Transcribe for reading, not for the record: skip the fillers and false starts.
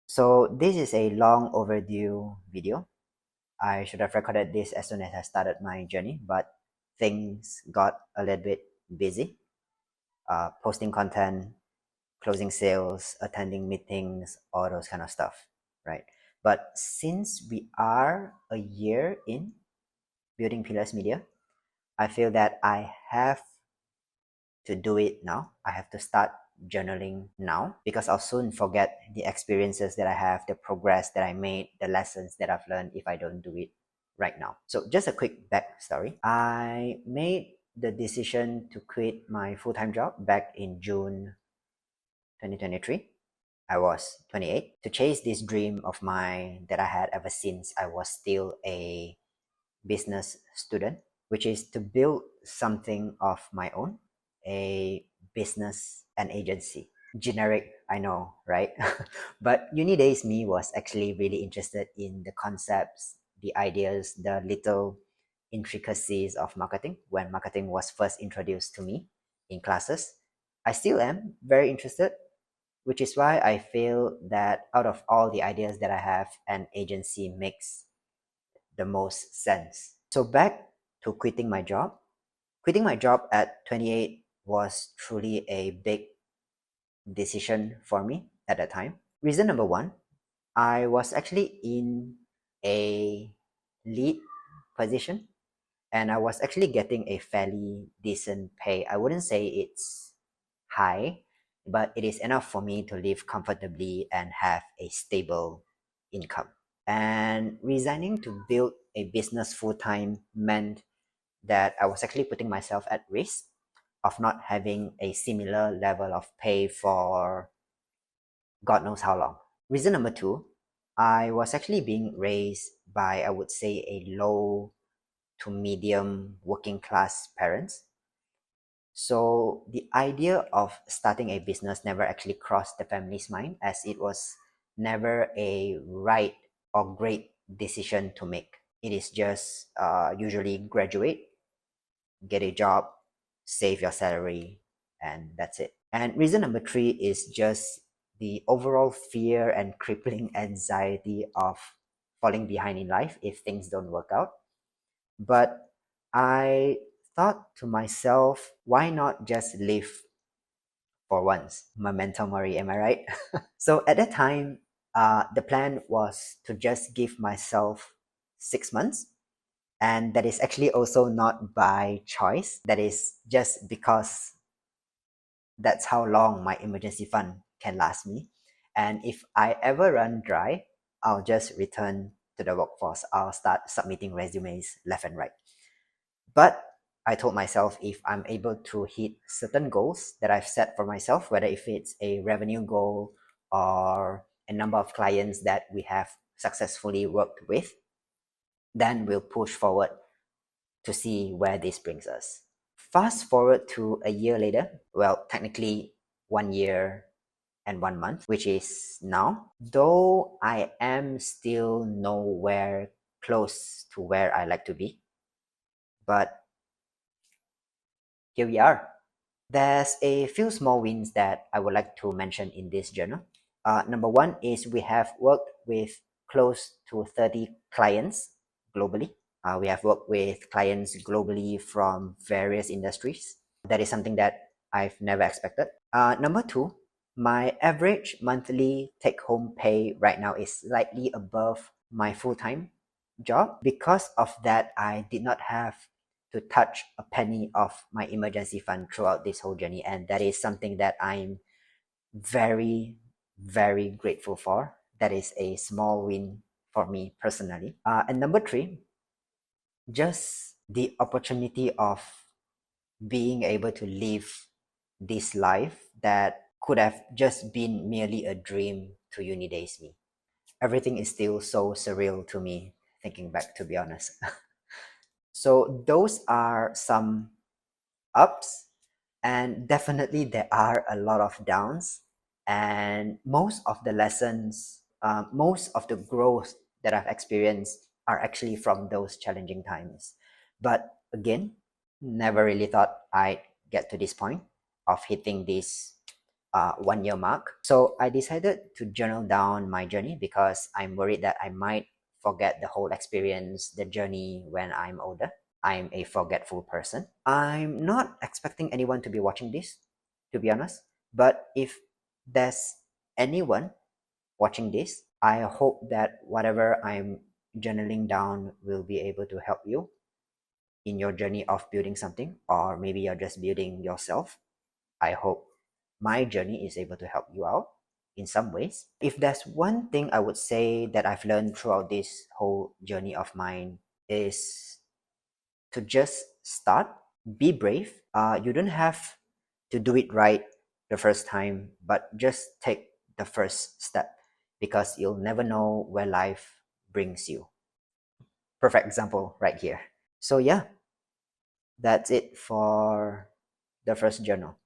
So this is a long overdue video. I should have recorded this as soon as I started my journey, but things got a little bit busy. Posting content, closing sales, attending meetings, all those kind of stuff, right? But since we are a year in building Pillars Media, I feel that I have to do it now. I have to start journaling now because I'll soon forget the experiences that I have, the progress that I made, the lessons that I've learned if I don't do it right now. So just a quick backstory. I made the decision to quit my full-time job back in June 2023. I was 28 to chase this dream of mine that I had ever since I was still a business student, which is to build something of my own, a business and agency. Generic, I know, right? But uni-days-me was actually really interested in the concepts, the ideas, the little intricacies of marketing when marketing was first introduced to me in classes. I still am very interested, which is why I feel that out of all the ideas that I have, an agency makes the most sense. So back to quitting my job. Quitting my job at 28 was truly a big decision for me at that time. Reason number one, I was actually in a lead position and I was actually getting a fairly decent pay. I wouldn't say it's high, but it is enough for me to live comfortably and have a stable income. And resigning to build a business full-time meant that I was actually putting myself at risk of not having a similar level of pay for God knows how long. Reason number two, I was actually being raised by, I would say, a low to medium working class parents. So the idea of starting a business never actually crossed the family's mind, as it was never a right or great decision to make. It is just usually graduate, get a job, save your salary, and that's it. And reason number three is just the overall fear and crippling anxiety of falling behind in life if things don't work out. But I thought to myself, why not just live for once? Memento mori, am I right? So at that time, the plan was to just give myself 6 months. And that is actually also not by choice. That is just because that's how long my emergency fund can last me. And if I ever run dry, I'll just return to the workforce. I'll start submitting resumes left and right. But I told myself if I'm able to hit certain goals that I've set for myself, whether if it's a revenue goal or a number of clients that we have successfully worked with, then we'll push forward to see where this brings us. Fast forward to a year later, well, technically 1 year and 1 month, which is now, though I am still nowhere close to where I like to be, but here we are. There's a few small wins that I would like to mention in this journal. Number one is we have worked with close to 30 clients globally. We have worked with clients globally from various industries. That is something that I've never expected. Number two, my average monthly take-home pay right now is slightly above my full-time job. Because of that, I did not have to touch a penny of my emergency fund throughout this whole journey. And that is something that I'm very, very grateful for. That is a small win for me personally. And number three, just the opportunity of being able to live this life that could have just been merely a dream to uni-days-me. Everything is still so surreal to me, thinking back, to be honest. So those are some ups, and definitely there are a lot of downs, and most of the lessons, most of the growth that I've experienced are actually from those challenging times. But again, never really thought I'd get to this point of hitting this 1 year mark. So I decided to journal down my journey because I'm worried that I might forget the whole experience, the journey when I'm older. I'm a forgetful person. I'm not expecting anyone to be watching this, to be honest. But if there's anyone watching this, I hope that whatever I'm journaling down will be able to help you in your journey of building something, or maybe you're just building yourself. I hope my journey is able to help you out in some ways. If there's one thing I would say that I've learned throughout this whole journey of mine is to just start, be brave. You don't have to do it right the first time, but just take the first step because you'll never know where life brings you. Perfect example right here. So yeah, that's it for the first journal.